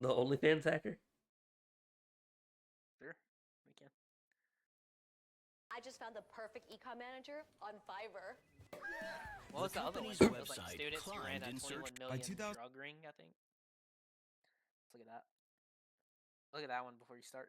The OnlyFans hacker? Sure, we can. I just found the perfect econ manager on Fiverr. What was the other one? company's It was like website students who ran climbed a in search 21 by million 2000. drug ring, I think. Let's look at that. Look at that one before you start.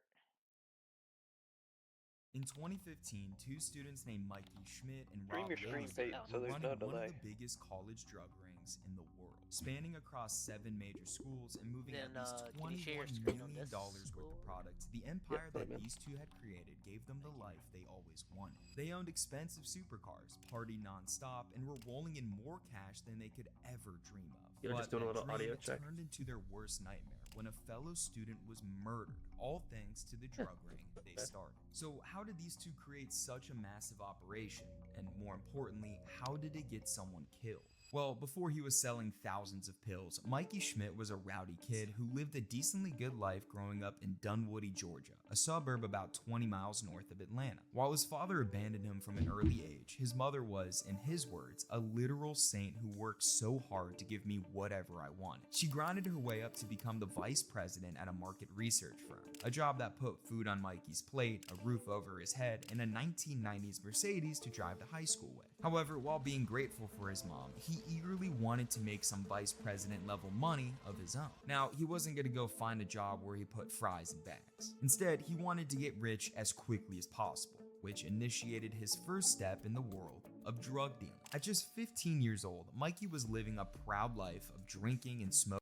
In 2015, two students named Mikey Schmidt and Stream Rob your stream Laser page so were there's running no one of delay. the biggest college drug rings in the world, spanning across 7 major schools and moving Then, at least can you share your $21 screen on million this worth of school? product. The empire put that it in. these two had created gave them the life they always wanted. They owned expensive supercars, partied nonstop, and were rolling in more cash than they could ever dream of. You're just doing a that little audio dream check. turned into their worst nightmare when a fellow student was murdered, all thanks to the drug ring they started. So how did these two create such a massive operation? And more importantly, how did it get someone killed? Well, before he was selling thousands of pills, Mikey Schmidt was a rowdy kid who lived a decently good life growing up in Dunwoody, Georgia, a suburb about 20 miles north of Atlanta. While his father abandoned him from an early age, his mother was, in his words, a literal saint who worked so hard to give me whatever I wanted. She grinded her way up to become the vice president at a market research firm, a job that put food on Mikey's plate, a roof over his head, and a 1990s Mercedes to drive to high school with. However, while being grateful for his mom, he eagerly wanted to make some vice president level money of his own. Now, he wasn't going to go find a job where he put fries in bags. Instead, he wanted to get rich as quickly as possible, which initiated his first step in the world of drug dealing. At just 15 years old, Mikey was living a proud life of drinking and smoking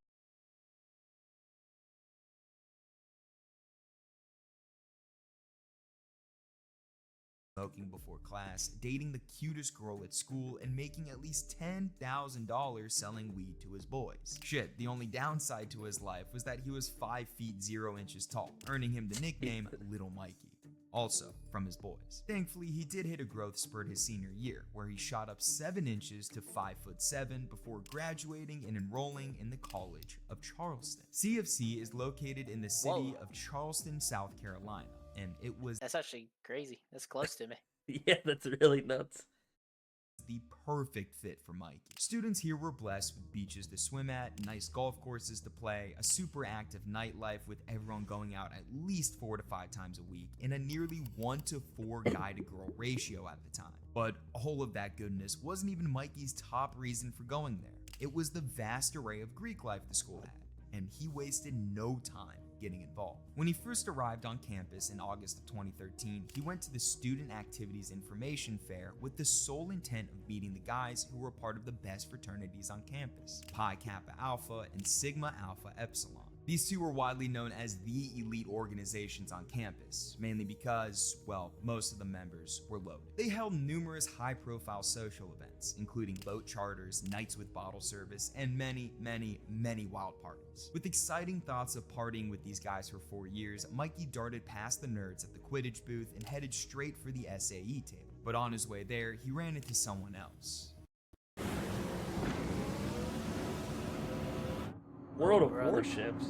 before class, dating the cutest girl at school, and making at least $10,000 selling weed to his boys. Shit, the only downside to his life was that he was 5 feet 0 inches tall, earning him the nickname Little Mikey. Also, from his boys. Thankfully, he did hit a growth spurt his senior year, where he shot up 7 inches to 5'7" before graduating and enrolling in the College of Charleston. CFC is located in the city of Charleston, South Carolina, and it was That's actually crazy. That's close to me. Yeah, that's really nuts. the perfect fit for Mikey. Students here were blessed with beaches to swim at, nice golf courses to play, a super active nightlife with everyone going out at least 4 to 5 times a week, and a nearly 1 to 4 guy to girl ratio at the time. But all of that goodness wasn't even Mikey's top reason for going there. It was the vast array of Greek life the school had, and he wasted no time getting involved. When he first arrived on campus in August of 2013, he went to the Student Activities Information Fair with the sole intent of meeting the guys who were part of the best fraternities on campus, Pi Kappa Alpha and Sigma Alpha Epsilon. These two were widely known as the elite organizations on campus, mainly because, well, most of the members were loaded. They held numerous high-profile social events, including boat charters, nights with bottle service, and many, many, many wild parties. With exciting thoughts of partying with these guys for 4 years, Mikey darted past the nerds at the Quidditch booth and headed straight for the SAE table. But on his way there, he ran into someone else. World of brother. Warships.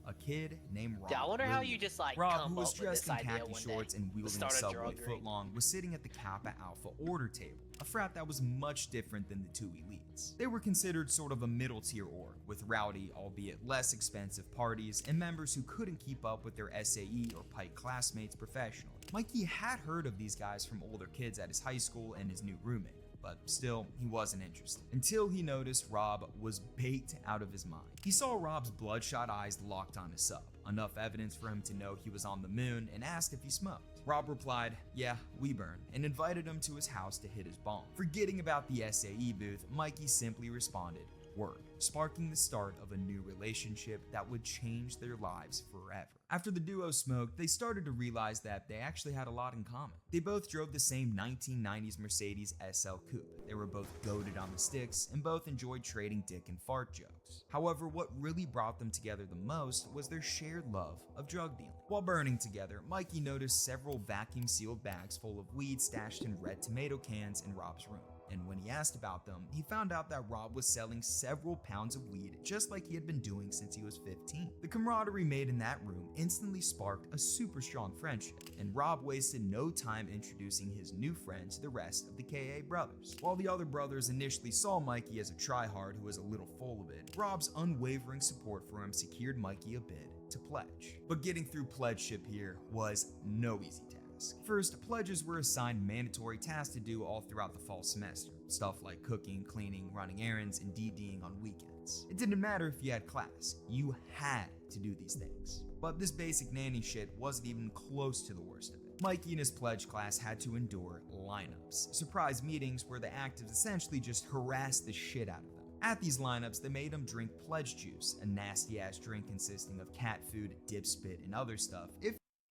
A kid named Rob. Yeah, I wonder how you Williams. just like Rob, come who was up with dressed this in idea khaki one shorts day and to wielding a start a Subway drug ring. footlong, was sitting at the Kappa Alpha order table, a frat that was much different than the two elites. They were considered sort of a middle-tier org, with rowdy, albeit less expensive parties, and members who couldn't keep up with their SAE or Pike classmates professionally. Mikey had heard of these guys from older kids at his high school and his new roommate, but still, he wasn't interested. Until he noticed Rob was baked out of his mind. He saw Rob's bloodshot eyes locked on his sub, enough evidence for him to know he was on the moon, and asked if he smoked. Rob replied, "Yeah, we burn," and invited him to his house to hit his bong. Forgetting about the SAE booth, Mikey simply responded, "Word," sparking the start of a new relationship that would change their lives forever. After the duo smoked, they started to realize that they actually had a lot in common. They both drove the same 1990s Mercedes SL Coupe. They were both goated on the sticks and both enjoyed trading dick and fart jokes. However, what really brought them together the most was their shared love of drug dealing. While burning together, Mikey noticed several vacuum-sealed bags full of weed stashed in red tomato cans in Rob's room. And when he asked about them, he found out that Rob was selling several pounds of weed just like he had been doing since he was 15. The camaraderie made in that room instantly sparked a super strong friendship, and Rob wasted no time introducing his new friend to the rest of the KA brothers. While the other brothers initially saw Mikey as a tryhard who was a little full of it, Rob's unwavering support for him secured Mikey a bid to pledge. But getting through pledgeship here was no easy task. First, pledges were assigned mandatory tasks to do all throughout the fall semester. Stuff like cooking, cleaning, running errands, and DDing on weekends. It didn't matter if you had class, you had to do these things. But this basic nanny shit wasn't even close to the worst of it. Mikey and his pledge class had to endure lineups, surprise meetings where the actives essentially just harassed the shit out of them. At these lineups, they made them drink pledge juice, a nasty ass drink consisting of cat food, dip spit, and other stuff.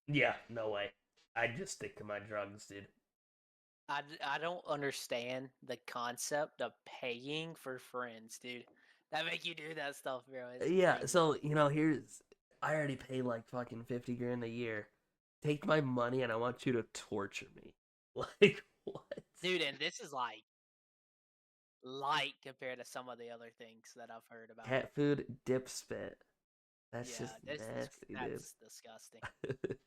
Yeah, no way. I'd just stick to my drugs, dude. I don't understand the concept of paying for friends, dude. That make you do that stuff, bro. It's Yeah, crazy. so, I already pay like fucking 50 grand a year. Take my money and I want you to torture me. Like, what? Dude, and this is like light compared to some of the other things that I've heard about. Cat food, dip spit. That's Yeah, just nasty, that's disgusting. dude.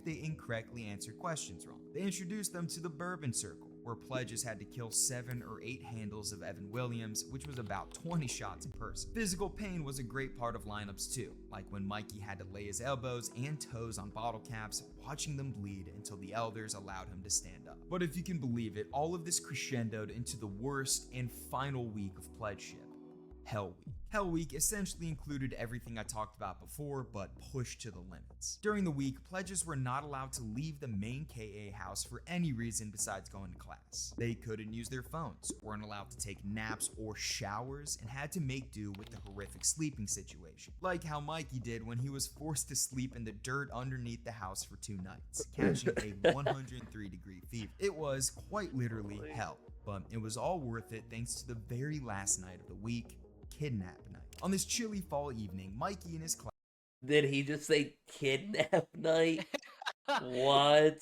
They incorrectly answered questions wrong. They introduced them to the bourbon circle, where pledges had to kill 7 or 8 handles of Evan Williams, which was about 20 shots a person. Physical pain was a great part of lineups too, like when Mikey had to lay his elbows and toes on bottle caps, watching them bleed until the elders allowed him to stand up. But if you can believe it, all of this crescendoed into the worst and final week of pledgeship, Hell Week. Hell Week essentially included everything I talked about before, but pushed to the limits. During the week, pledges were not allowed to leave the main KA house for any reason besides going to class. They couldn't use their phones, weren't allowed to take naps or showers, and had to make do with the horrific sleeping situation. Like how Mikey did when he was forced to sleep in the dirt underneath the house for 2 nights, catching a 103-degree fever. It was quite literally hell, but it was all worth it thanks to the very last night of the week, kidnap night. On this chilly fall evening, Mikey and his class Did he just say kidnap night? What?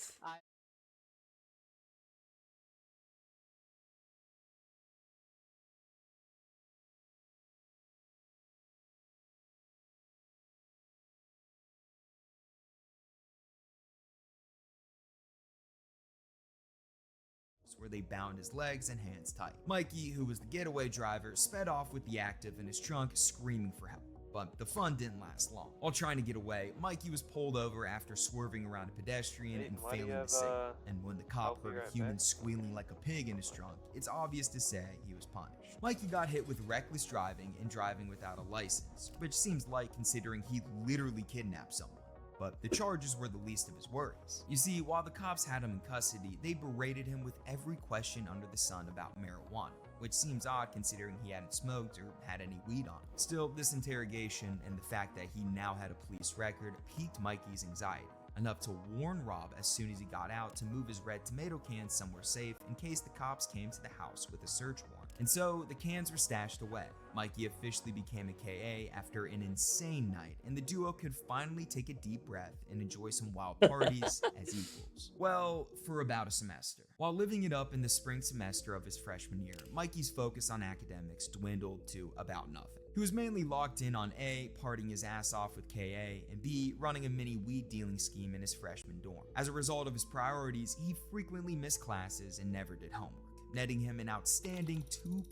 where they bound his legs and hands tight. Mikey, who was the getaway driver, sped off with the active in his trunk, screaming for help. But the fun didn't last long. While trying to get away, Mikey was pulled over after swerving around a pedestrian and failing to signal. And when the cop heard a human squealing like a pig in his trunk, it's obvious to say he was punished. Mikey got hit with reckless driving and driving without a license, which seems light considering he literally kidnapped someone. But the charges were the least of his worries. You see, while the cops had him in custody, they berated him with every question under the sun about marijuana, which seems odd considering he hadn't smoked or had any weed on him. Still, this interrogation and the fact that he now had a police record piqued Mikey's anxiety, enough to warn Rob as soon as he got out to move his red tomato cans somewhere safe in case the cops came to the house with a search warrant. And so the cans were stashed away. Mikey officially became a KA after an insane night, and the duo could finally take a deep breath and enjoy some wild parties as equals. Well, for about a semester. While living it up in the spring semester of his freshman year, Mikey's focus on academics dwindled to about nothing. He was mainly locked in on A, partying his ass off with KA, and B, running a mini weed dealing scheme in his freshman dorm. As a result of his priorities, he frequently missed classes and never did homework, netting him an outstanding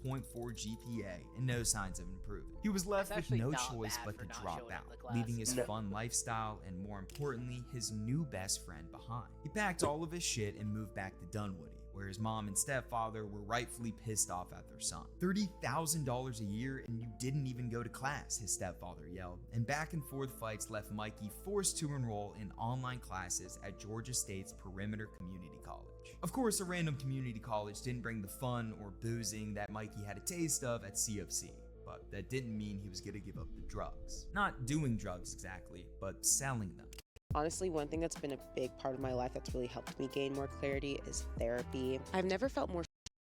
2.4 GPA and no signs of improving. He was left with no choice but to drop out, leaving his fun lifestyle and, more importantly, his new best friend behind. He packed all of his shit and moved back to Dunwoody, where his mom and stepfather were rightfully pissed off at their son. $30,000 a year and you didn't even go to class, his stepfather yelled, and back and forth fights left Mikey forced to enroll in online classes at Georgia State's Perimeter Community College. Of course, a random community college didn't bring the fun or boozing that Mikey had a taste of at CFC, but that didn't mean he was gonna give up the drugs. Not doing drugs exactly, but selling them. Honestly, one thing that's been a big part of my life that's really helped me gain more clarity is therapy. I've never felt more.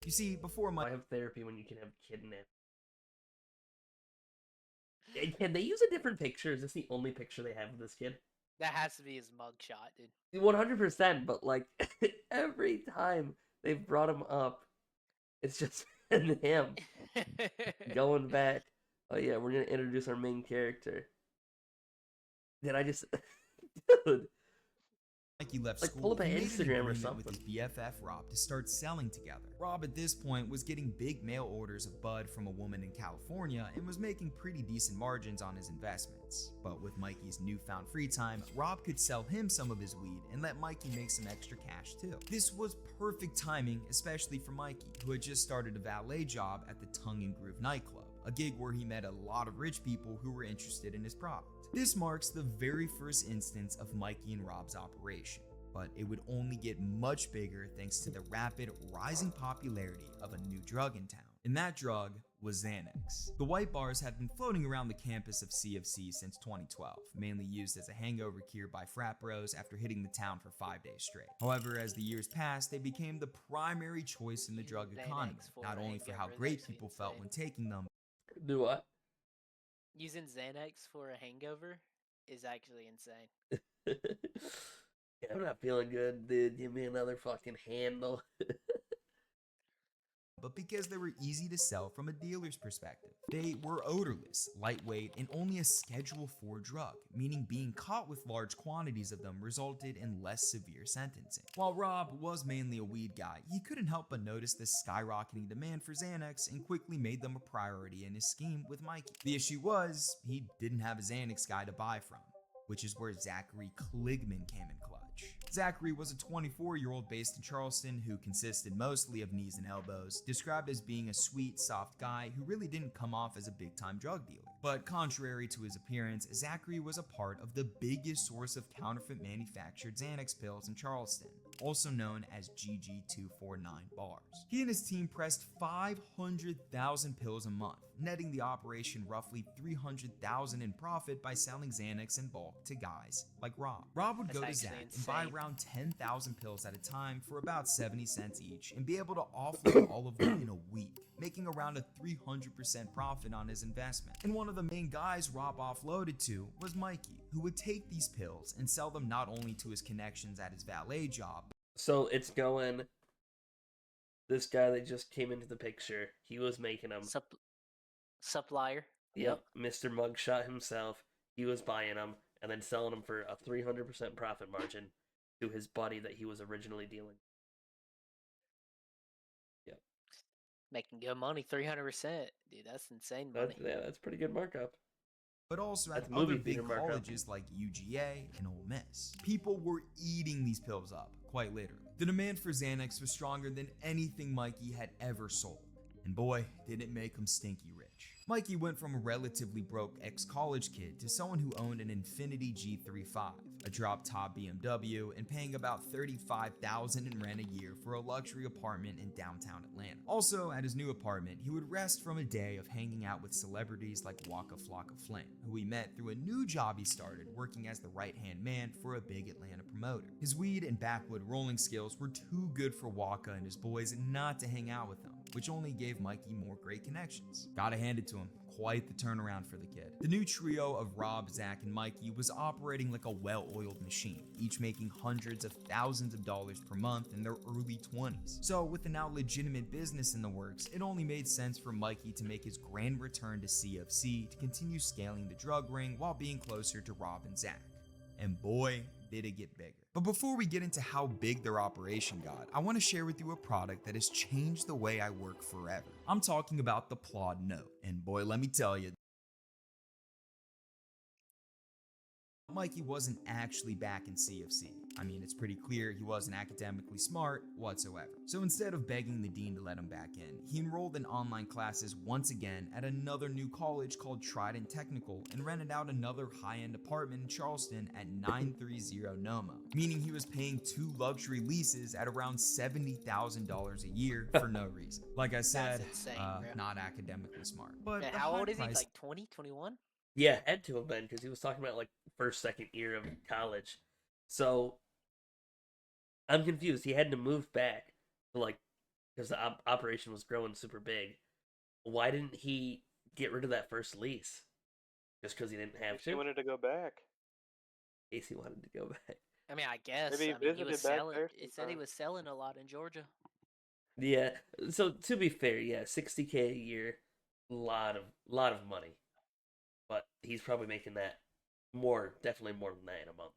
You see, before I Mikey have therapy when you can have kidnapped. Can they use a different picture? Is this the only picture they have of this kid? That has to be his mugshot, dude. 100%, but like every time they've brought him up, It's just him going back. Oh yeah, we're gonna introduce our main character. Then I just, dude, Mikey left like pull school, up an he made an Instagram or agreement with something. his BFF Rob to start selling together. Rob at this point was getting big mail orders of bud from a woman in California and was making pretty decent margins on his investments. But with Mikey's newfound free time, Rob could sell him some of his weed and let Mikey make some extra cash too. This was perfect timing, especially for Mikey, who had just started a valet job at the Tongue and Groove nightclub, a gig where he met a lot of rich people who were interested in his product. This marks the very first instance of Mikey and Rob's operation, but it would only get much bigger thanks to the rapid rising popularity of a new drug in town. And that drug was Xanax. The white bars had been floating around the campus of CFC since 2012, mainly used as a hangover cure by frat bros after hitting the town for 5 days straight. However, as the years passed, they became the primary choice in the drug economy, not only for how great people felt when taking them, Do what? Using Xanax for a hangover is actually insane. Yeah, I'm not feeling good, dude. Give me another fucking handle. but because they were easy to sell from a dealer's perspective. They were odorless, lightweight, and only a Schedule 4 drug, meaning being caught with large quantities of them resulted in less severe sentencing. While Rob was mainly a weed guy, he couldn't help but notice the skyrocketing demand for Xanax and quickly made them a priority in his scheme with Mikey. The issue was, he didn't have a Xanax guy to buy from, which is where Zachary Kligman came in clutch. Zachary was a 24-year-old based in Charleston who consisted mostly of knees and elbows, described as being a sweet, soft guy who really didn't come off as a big-time drug dealer. But contrary to his appearance, Zachary was a part of the biggest source of counterfeit manufactured Xanax pills in Charleston, also known as GG249 bars. He and his team pressed 500,000 pills a month, netting the operation roughly $300,000 in profit by selling Xanax in bulk to guys like Rob. Rob would That's go to actually Zach and buy insane. around 10,000 pills at a time for about 70 cents each and be able to offload all of them in a week, making around a 300% profit on his investment. And one of the main guys Rob offloaded to was Mikey, who would take these pills and sell them not only to his connections at his valet job. So it's going. This guy that just came into the picture, he was making them. Supplier. Yep, Mr. Mugshot himself. He was buying them and then selling them for a 300% profit margin to his buddy that he was originally dealing. Yep. Making good money, 300%. Dude, that's insane money. That's pretty good markup. But also at That's movie other theater big markup. colleges like UGA and Ole Miss. People were eating these pills up, quite literally. The demand for Xanax was stronger than anything Mikey had ever sold. And boy, did it make him stinky rich. Mikey went from a relatively broke ex-college kid to someone who owned an Infiniti G35, a drop-top BMW, and paying about $35,000 in rent a year for a luxury apartment in downtown Atlanta. Also, at his new apartment, he would rest from a day of hanging out with celebrities like Waka Flocka Flame, who he met through a new job he started working as the right-hand man for a big Atlanta promoter. His weed and backwood rolling skills were too good for Waka and his boys not to hang out with him, which only gave Mikey more great connections. Gotta hand it to him, quite the turnaround for the kid. The new trio of Rob, Zach, and Mikey was operating like a well-oiled machine, each making hundreds of thousands of dollars per month in their early 20s. So with a now legitimate business in the works, it only made sense for Mikey to make his grand return to CFC to continue scaling the drug ring while being closer to Rob and Zach. And boy, did it get bigger. But before we get into how big their operation got, I want to share with you a product that has changed the way I work forever. I'm talking about the Plod Note, and boy, let me tell you, Mikey wasn't actually back in CFC. I mean, it's pretty clear he wasn't academically smart whatsoever. So instead of begging the dean to let him back in, he enrolled in online classes once again at another new college called Trident Technical and rented out another high-end apartment in Charleston at 930 Noma, meaning he was paying 2 luxury leases at around $70,000 a year for no reason. Like I said, insane, bro. not academically smart. But Man, the how high old is he? price- Like 20, 21? Yeah, had to have been because he was talking about like first, second year of college. So I'm confused. He had to move back to like because the operation was growing super big. Why didn't he get rid of that first lease? Just because he didn't have He to? wanted to go back. Casey wanted to go back. I mean, I guess. Maybe he I mean, he visited was back selling. there It said he sometime. was selling a lot in Georgia. Yeah. So to be fair, yeah, 60K a year, lot of money. But he's probably making that more, definitely more than that in a month.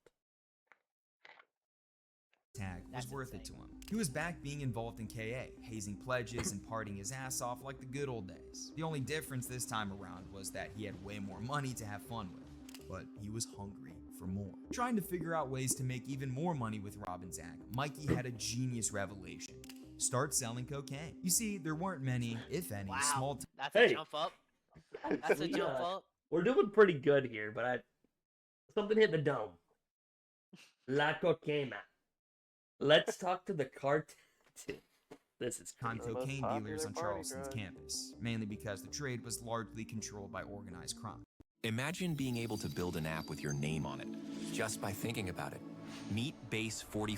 Tag was That's worth it insane. to him. He was back being involved in KA, hazing pledges and partying his ass off like the good old days. The only difference this time around was that he had way more money to have fun with, but he was hungry for more. Trying to figure out ways to make even more money with Rob and Zach, Mikey had a genius revelation. Start selling cocaine. You see, there weren't many, if any, Wow, small that's a Hey, jump up. That's a we jump up. we're doing pretty good here, but something hit the dome. La cocaina. Let's talk to the cartel. This is con crazy. The most cocaine popular dealers on party Charleston's drug. campus, mainly because the trade was largely controlled by organized crime. Imagine being able to build an app with your name on it, just by thinking about it. Meet Base 40.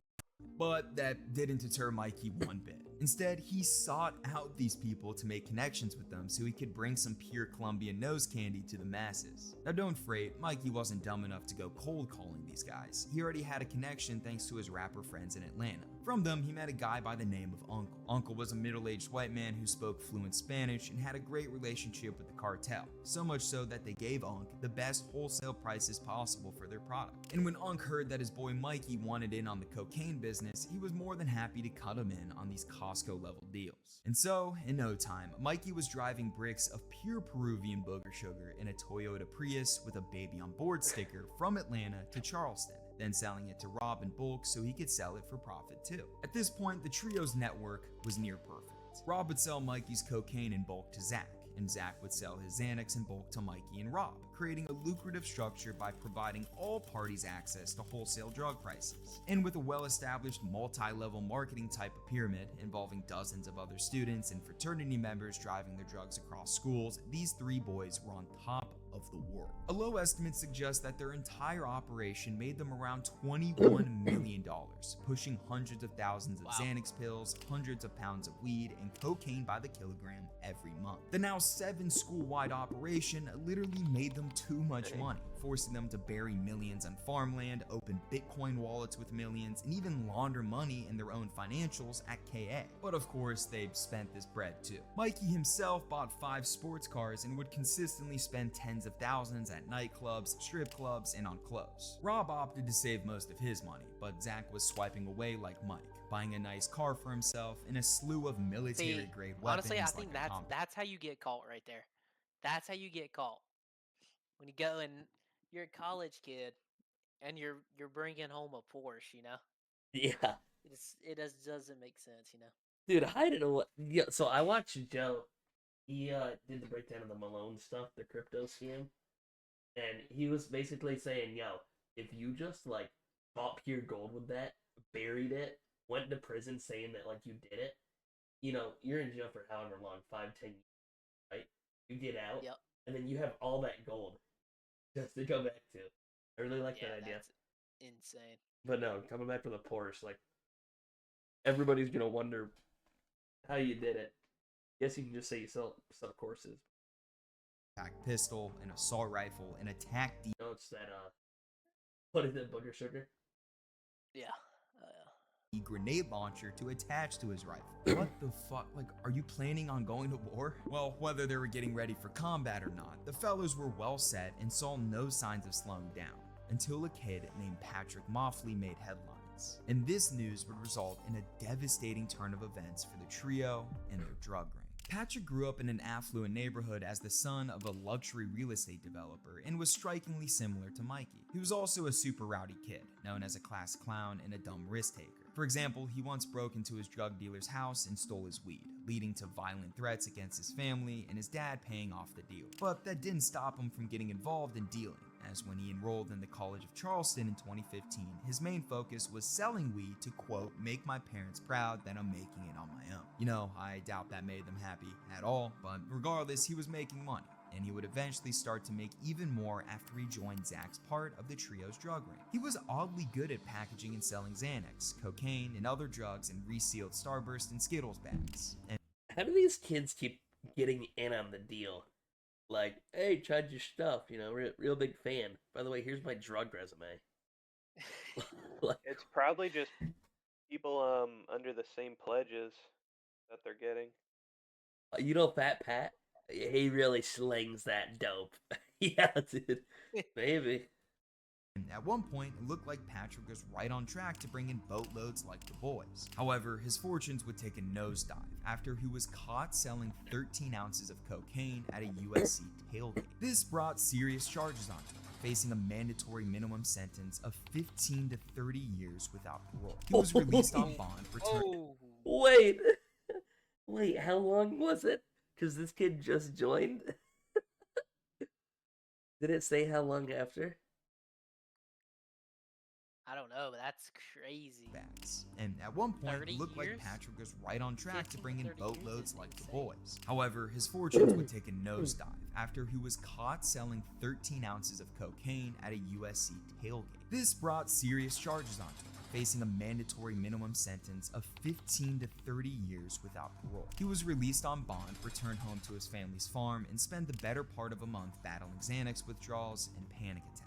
But that didn't deter Mikey one bit. Instead, he sought out these people to make connections with them so he could bring some pure Colombian nose candy to the masses. Now don't fret, Mikey wasn't dumb enough to go cold calling these guys. He already had a connection thanks to his rapper friends in Atlanta. From them, he met a guy by the name of Uncle. Uncle was a middle-aged white man who spoke fluent Spanish and had a great relationship with the cartel, so much so that they gave Unc the best wholesale prices possible for their product. And when Unc heard that his boy Mikey wanted in on the cocaine business, he was more than happy to cut him in on these Costco-level deals. And so, in no time, Mikey was driving bricks of pure Peruvian booger sugar in a Toyota Prius with a baby on board sticker from Atlanta to Charleston, then selling it to Rob in bulk so he could sell it for profit too. At this point, the trio's network was near perfect. Rob would sell Mikey's cocaine in bulk to Zach, and Zach would sell his Xanax in bulk to Mikey and Rob, creating a lucrative structure by providing all parties access to wholesale drug prices. And with a well-established multi-level marketing type of pyramid involving dozens of other students and fraternity members driving their drugs across schools, these three boys were on top of the world. A low estimate suggests that their entire operation made them around $21 million, pushing hundreds of thousands of Wow. Xanax pills, hundreds of pounds of weed, and cocaine by the kilogram every month. The now 7 school-wide operation literally made them too much money, forcing them to bury millions on farmland, open Bitcoin wallets with millions, and even launder money in their own financials at KA. But of course, they spent this bread too. Mikey himself bought 5 sports cars and would consistently spend tens of thousands at nightclubs, strip clubs, and on clothes. Rob opted to save most of his money, but Zach was swiping away like Mike, buying a nice car for himself and a slew of military-grade weapons. Honestly, I like think a that's combat. that's how you get caught right there. That's how you get caught when you go and you're a college kid and you're bringing home a Porsche. You know, Yeah, doesn't make sense. You know. dude, I don't know what. Yeah, so I watched Joe. He did the breakdown of the Malone stuff, the crypto scam, and he was basically saying, "Yo, if you just like bought pure gold with that, buried it, went to prison saying that like you did it, you're in jail for however long, 5, 10 years, right? You get out, Yep. and then you have all that gold just to go back to. I really like Yeah, that idea, that's insane. but no, coming back to the Porsche, like everybody's gonna wonder how you did it. Guess you can just say you sell courses. Pistol, an assault rifle, an attack It's that what is it, booger sugar? Yeah. grenade launcher to attach to his rifle. What the fuck? Like, are you planning on going to war? Well, whether they were getting ready for combat or not, the fellows were well set and saw no signs of slowing down until a kid named Patrick Moffley made headlines. And this news would result in a devastating turn of events for the trio and their drug ring. Patrick grew up in an affluent neighborhood as the son of a luxury real estate developer and was strikingly similar to Mikey. He was also a super rowdy kid, known as a class clown and a dumb risk taker. For example, he once broke into his drug dealer's house and stole his weed, leading to violent threats against his family and his dad paying off the deal. But that didn't stop him from getting involved in dealing, as when he enrolled in the College of Charleston in 2015, his main focus was selling weed to, quote, make my parents proud that I'm making it on my own. You know, I doubt that made them happy at all, but regardless, he was making money, and he would eventually start to make even more after he joined Zach's part of the trio's drug ring. He was oddly good at packaging and selling Xanax, cocaine, and other drugs in resealed Starburst and Skittles bags. And How do these kids keep getting in on the deal? Like, hey, tried your stuff, real big fan. By the way, here's my drug resume. Like, It's probably just people under the same pledges. that they're getting. You know, Fat Pat, he really slings that dope. Yeah, dude. Maybe. At one point, it looked like Patrick was right on track to bring in boatloads like the boys. However, his fortunes would take a nosedive after he was caught selling 13 ounces of cocaine at a USC tailgate. This brought serious charges onto him, facing a mandatory minimum sentence of 15 to 30 years without parole. He was released on bond for Oh, Wait. Wait, how long was it? Because this kid just joined? Did it say how long after? I don't know, but that's crazy. bats. And at one point, 30 it looked like years? Patrick was right on track to 15 bring in 30 years boatloads is like the insane. boys. However, his fortunes would take a nosedive after he was caught selling 13 ounces of cocaine at a USC tailgate. This brought serious charges onto him, facing a mandatory minimum sentence of 15 to 30 years without parole. He was released on bond, returned home to his family's farm, and spent the better part of a month battling Xanax withdrawals and panic attacks.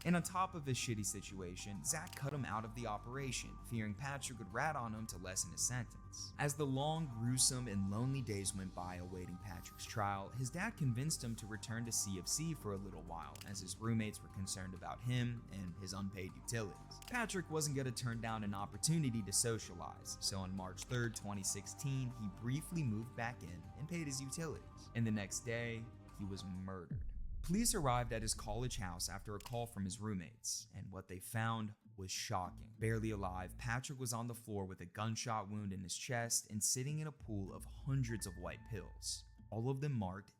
And on top of his shitty situation, Zach cut him out of the operation, fearing Patrick would rat on him to lessen his sentence. As the long, gruesome, and lonely days went by awaiting Patrick's trial, his dad convinced him to return to CFC for a little while, as his roommates were concerned about him and his unpaid utilities. Patrick wasn't going to turn down an opportunity to socialize, so on March 3rd, 2016, he briefly moved back in and paid his utilities. And the next day, he was murdered. Police arrived at his college house after a call from his roommates, and what they found was shocking. Barely alive, Patrick was on the floor with a gunshot wound in his chest and sitting in a pool of hundreds of white pills, all of them marked.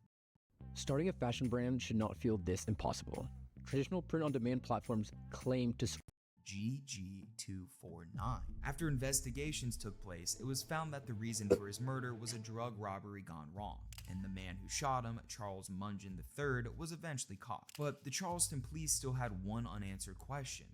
Starting a fashion brand should not feel this impossible. Traditional print-on-demand platforms claim to GG249. After investigations took place, it was found that the reason for his murder was a drug robbery gone wrong, and the man who shot him, Charles Mungeon III, was eventually caught. But the Charleston police still had one unanswered question: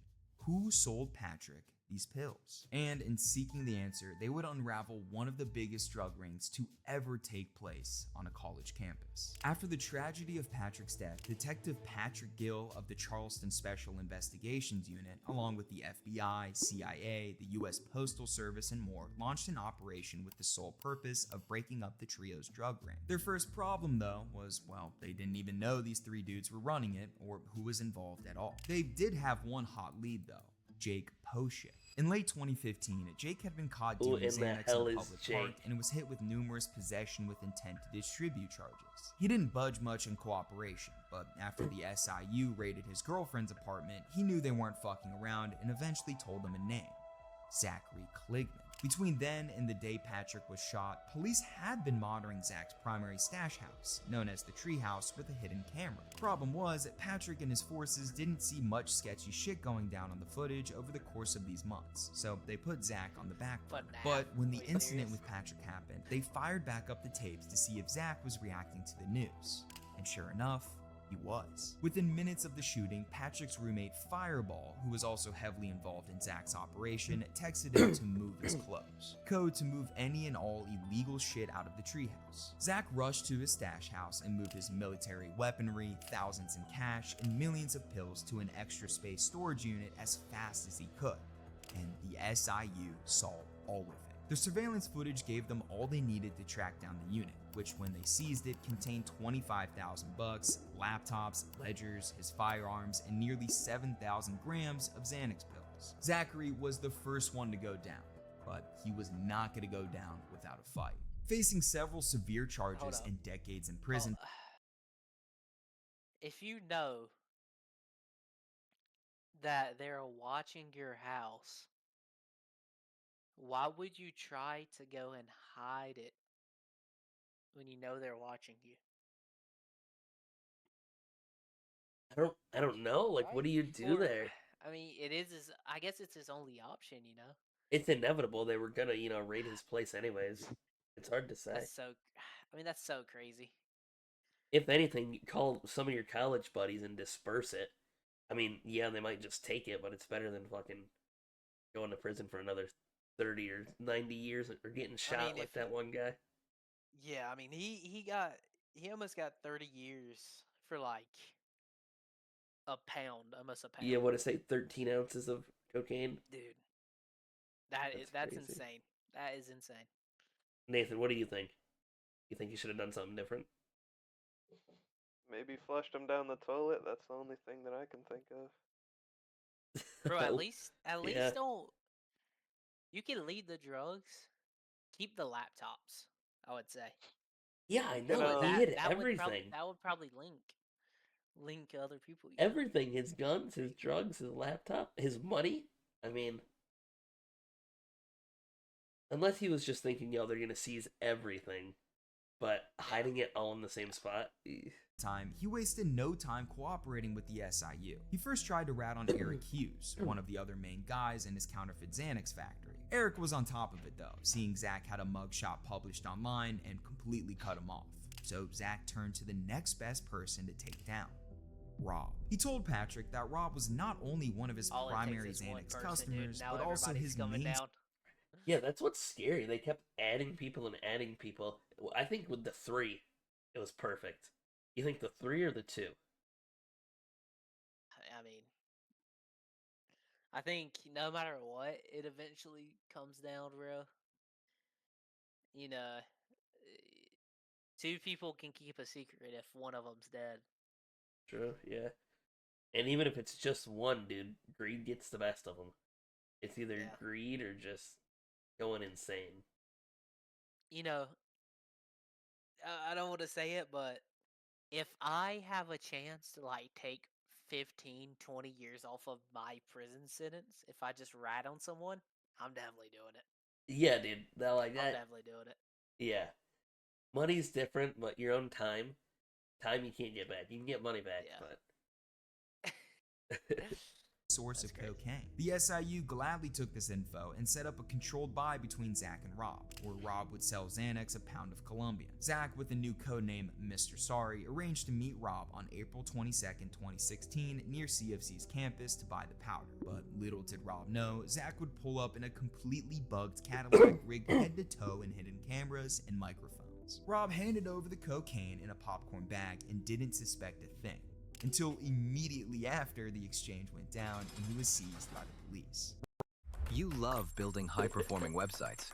who sold Patrick these pills? And in seeking the answer, they would unravel one of the biggest drug rings to ever take place on a college campus. After the tragedy of Patrick's death, Detective Patrick Gill of the Charleston Special Investigations Unit, along with the FBI, CIA, the US Postal Service, and more, launched an operation with the sole purpose of breaking up the trio's drug ring. Their first problem, though, was, well, they didn't even know these three dudes were running it or who was involved at all. They did have one hot lead, though: Jake Poshik. In late 2015, Jake had been caught Who doing in the Xanax hell in a is public Jake? park and was hit with numerous possession with intent to distribute charges. He didn't budge much in cooperation, but after the SIU raided his girlfriend's apartment, he knew they weren't fucking around and eventually told them a name: Zachary Kligman. Between then and the day Patrick was shot, police had been monitoring Zach's primary stash house, known as the Treehouse, with a hidden camera. Problem was that Patrick and his forces didn't see much sketchy shit going down on the footage over the course of these months, so they put Zach on the back burner. But when the incident with Patrick happened, they fired back up the tapes to see if Zach was reacting to the news. And sure enough, he was. Within minutes of the shooting, Patrick's roommate Fireball, who was also heavily involved in Zach's operation, texted him to move his clothes. Code to move any and all illegal shit out of the treehouse. Zach rushed to his stash house and moved his military weaponry, thousands in cash, and millions of pills to an extra space storage unit as fast as he could. And the SIU saw all of it. The surveillance footage gave them all they needed to track down the unit, which when they seized it contained $25,000, laptops, ledgers, his firearms, and nearly 7,000 grams of Xanax pills. Zachary was the first one to go down, but he was not going to go down without a fight. Facing several severe charges and decades in prison. If you know that they're watching your house, why would you try to go and hide it when you know they're watching you? I don't know. Like, what do you do Or- there? I mean, I guess it's his only option, you know? It's inevitable they were gonna, raid his place anyways. It's hard to say. That's so crazy. If anything, call some of your college buddies and disperse it. I mean, yeah, they might just take it, but it's better than fucking going to prison for another 30 or 90 years or getting shot like that one guy. Yeah, I mean, he almost got 30 years for like a pound, almost a pound. Yeah, what to say, 13 ounces of cocaine? Dude, that's crazy. insane. That is insane. Nathan, what do you think? You think you should have done something different? Maybe flushed him down the toilet. That's the only thing that I can think of. Bro, Oh, at yeah. least don't. You can leave the drugs, keep the laptops. I would say. Yeah, I You know. know, He That hid that would everything. probably link other people. You know? Everything. His guns, his drugs, his laptop, his money. I mean, unless he was just thinking, yo, they're gonna seize everything, but hiding it all in the same spot. Time, he wasted no time cooperating with the SIU. He first tried to rat on Eric Hughes, one of the other main guys in his counterfeit Xanax factory. Eric was on top of it though, seeing Zach had a mugshot published online and completely cut him off. So Zach turned to the next best person to take down, Rob. He told Patrick that Rob was not only one of his All it takes primary is one Xanax person, customers, dude. Now but also everybody's his coming main down. Yeah, that's what's scary. They kept adding people and adding people. I think with the 3, it was perfect. You think the 3 or the 2? I mean, I think no matter what, it eventually comes down, bro. You know, 2 people can keep a secret if one of them's dead. True, yeah. And even if it's just one, dude, greed gets the best of them. It's either Yeah. greed or just going insane. You know, I don't want to say it, but if I have a chance to like take 15, 20 years off of my prison sentence, if I just rat on someone, I'm definitely doing it. Yeah, dude, that like I'm that. definitely doing it. Yeah, money's different, but your own time you can't get back. You can get money back, Yeah. but source That's of crazy. cocaine. The SIU gladly took this info and set up a controlled buy between Zach and Rob, where Rob would sell Xanax a pound of Colombian. Zach, with a new codename Mr. Sorry, arranged to meet Rob on April 22nd, 2016 near CFC's campus to buy the powder. But little did Rob know, Zach would pull up in a completely bugged Cadillac rigged head to toe in hidden cameras and microphones. Rob handed over the cocaine in a popcorn bag and didn't suspect a thing, until immediately after the exchange went down and he was seized by the police. You love building high-performing websites,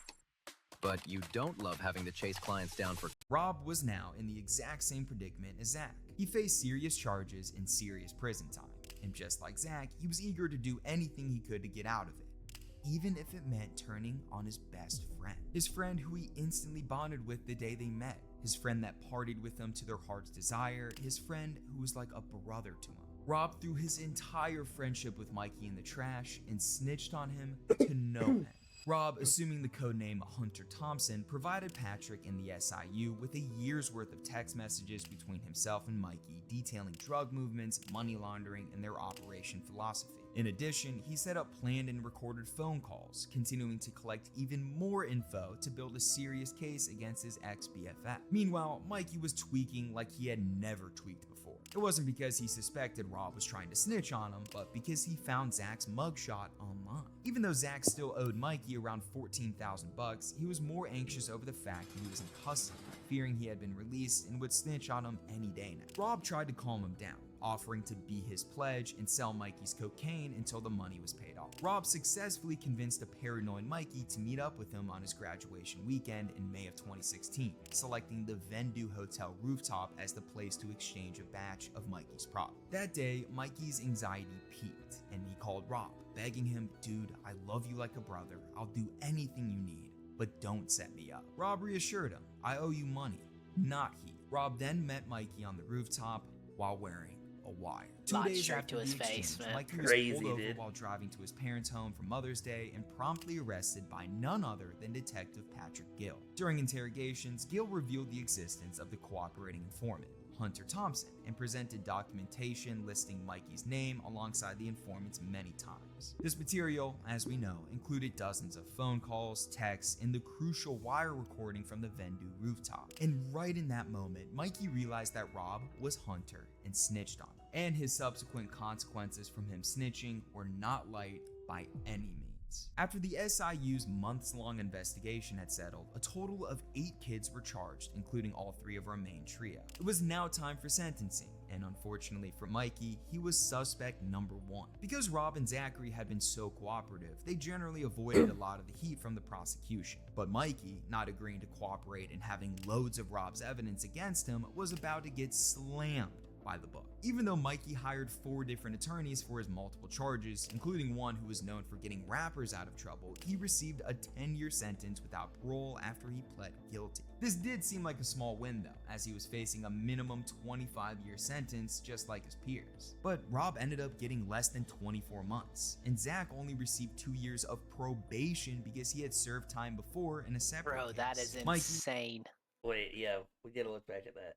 but you don't love having to chase clients down for... Rob was now in the exact same predicament as Zach. He faced serious charges and serious prison time, and just like Zach, he was eager to do anything he could to get out of it, even if it meant turning on his best friend. His friend who he instantly bonded with the day they met. His friend that partied with them to their heart's desire. His friend who was like a brother to him. Rob threw his entire friendship with Mikey in the trash and snitched on him to no end. Rob, assuming the codename Hunter Thompson, provided Patrick and the SIU with a year's worth of text messages between himself and Mikey detailing drug movements, money laundering, and their operation philosophy. In addition, he set up planned and recorded phone calls, continuing to collect even more info to build a serious case against his ex-BFF. Meanwhile, Mikey was tweaking like he had never tweaked before. It wasn't because he suspected Rob was trying to snitch on him, but because he found Zach's mugshot online. Even though Zach still owed Mikey around $14,000, he was more anxious over the fact he was in custody, fearing he had been released and would snitch on him any day now. Rob tried to calm him down, offering to be his pledge and sell Mikey's cocaine until the money was paid off. Rob successfully convinced a paranoid Mikey to meet up with him on his graduation weekend in May of 2016, selecting the Vendu Hotel rooftop as the place to exchange a batch of Mikey's product. That day, Mikey's anxiety peaked, and he called Rob, begging him, "Dude, I love you like a brother. I'll do anything you need, but don't set me up." Rob reassured him, "I owe you money, not he." Rob then met Mikey on the rooftop while wearing a wire. 2 Lied days straight after to his the face, exchange, man. Mikey was Crazy, pulled over dude. while driving to his parents' home for Mother's Day and promptly arrested by none other than Detective Patrick Gill. During interrogations, Gill revealed the existence of the cooperating informant, Hunter Thompson, and presented documentation listing Mikey's name alongside the informant's many times. This material, as we know, included dozens of phone calls, texts, and the crucial wire recording from the Vendu rooftop. And right in that moment, Mikey realized that Rob was Hunter and snitched on him. And his subsequent consequences from him snitching were not light by any means. After the SIU's months-long investigation had settled, a total of 8 kids were charged, including all 3 of our main trio. It was now time for sentencing, And unfortunately for Mikey, he was suspect number 1. Because Rob and Zachary had been so cooperative, they generally avoided a lot of the heat from the prosecution. But Mikey, not agreeing to cooperate and having loads of Rob's evidence against him, was about to get slammed by the book. Even though Mikey hired 4 different attorneys for his multiple charges, including one who was known for getting rappers out of trouble, he received a 10-year sentence without parole after he pled guilty. This did seem like a small win though, as he was facing a minimum 25-year sentence just like his peers. But Rob ended up getting less than 24 months, and Zach only received 2 years of probation because he had served time before in a separate Bro, case. that is Mikey insane. Wait, yeah, we gotta look back at that.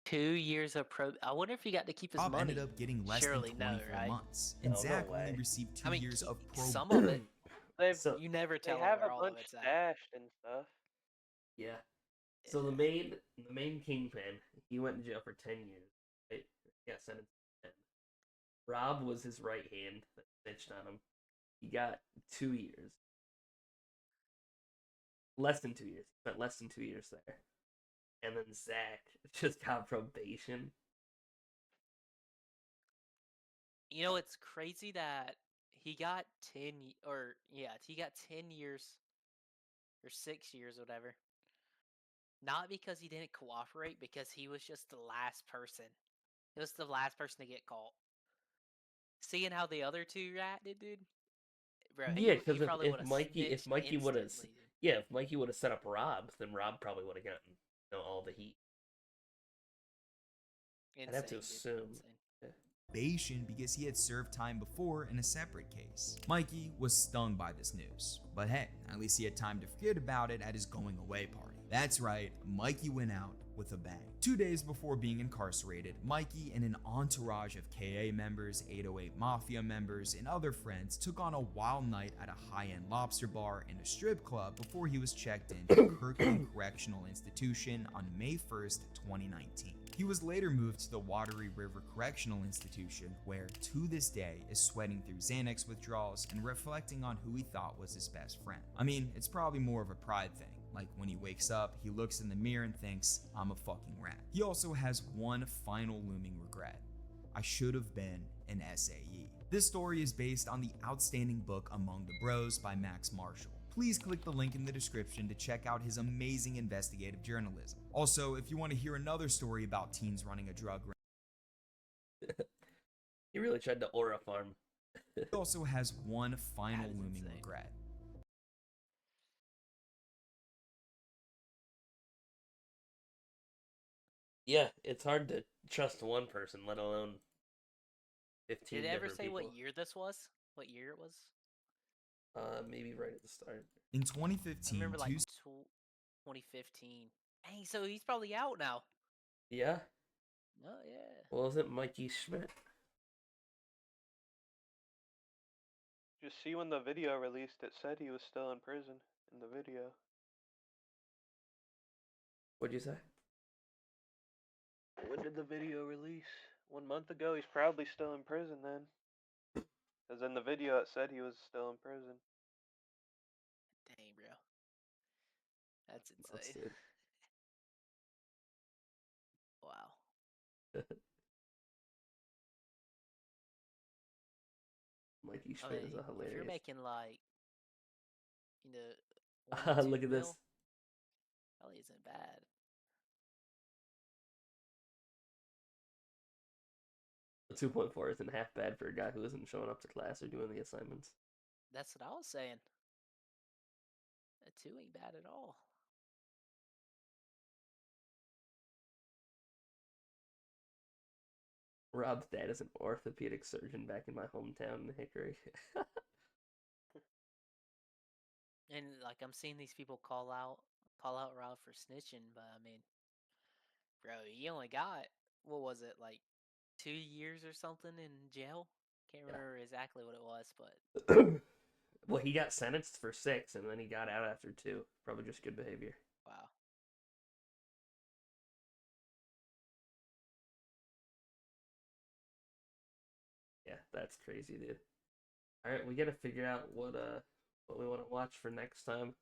2 years of pro. I wonder if he got to keep his Rob money. ended up getting less Surely than no, 24 right? months, and No, no Zach only way. received 2 I mean, years of probation. some of it. They've So You never they tell have where a all of bunch it's at. stashed and stuff. yeah. So the main kingpin, he went in jail for 10 years. Right? Yeah, sentenced to 10. Rob was his right hand that snitched on him. He got 2 years. Less than 2 years. He spent less than 2 years there. And then Zach just got probation. You know, it's crazy that he got 10 he got 10 years or 6 years, whatever. Not because he didn't cooperate, because he was just the last person. He was the last person to get caught. Seeing how the other 2 acted, dude. Bro, Yeah, he because probably if would have Mikey would have instantly, dude. yeah, if Mikey would have set up Rob, then Rob probably would have gotten all the heat. Insane, I'd have to dude, assume. insane. Probation because he had served time before in a separate case. Mikey was stung by this news, but hey, at least he had time to forget about it at his going away party. That's right, Mikey went out with a bang. 2 days before being incarcerated, Mikey and an entourage of KA members, 808 Mafia members, and other friends took on a wild night at a high-end lobster bar and a strip club before he was checked into Kirkland Correctional Institution on May 1st, 2019. He was later moved to the Watery River Correctional Institution, where to this day is sweating through Xanax withdrawals and reflecting on who he thought was his best friend. I mean, it's probably more of a pride thing. Like when he wakes up, he looks in the mirror and thinks, I'm a fucking rat. He also has one final looming regret. I should have been an SAE. This story is based on the outstanding book Among the Bros by Max Marshall. Please click the link in the description to check out his amazing investigative journalism. Also, if you want to hear another story about teens running a drug ring, He really tried to aura farm. he also has one final That is looming insane. regret. Yeah, it's hard to trust one person, let alone 15 Did it ever different say people. what year this was? What year it was? Maybe right at the start. In I 2015, remember like two 2015. Dang, so he's probably out now. Yeah? Oh yeah. Well, isn't Mikey Schmidt? Just see when the video released, it said he was still in prison in the video. What'd you say? When did the video release? 1 month ago? He's probably still in prison then. Because in the video it said he was still in prison. Dang, bro. That's Nuts, insane. dude. Wow. Mikey I Schmidt mean, is a if you're hilarious. making like, you know, 1 to 2 Look at this. mil, probably isn't bad. The 2.4 isn't half bad for a guy who isn't showing up to class or doing the assignments. That's what I was saying. A 2 ain't bad at all. Rob's dad is an orthopedic surgeon back in my hometown in Hickory. And like I'm seeing these people call out Rob for snitching, but I mean, bro, he only got, what was it, like 2 years or something in jail? Can't Yeah. remember exactly what it was, but Well, he got sentenced for 6, and then he got out after 2. Probably just good behavior. wow. Yeah, that's crazy, dude. All right, we gotta figure out what we want to watch for next time.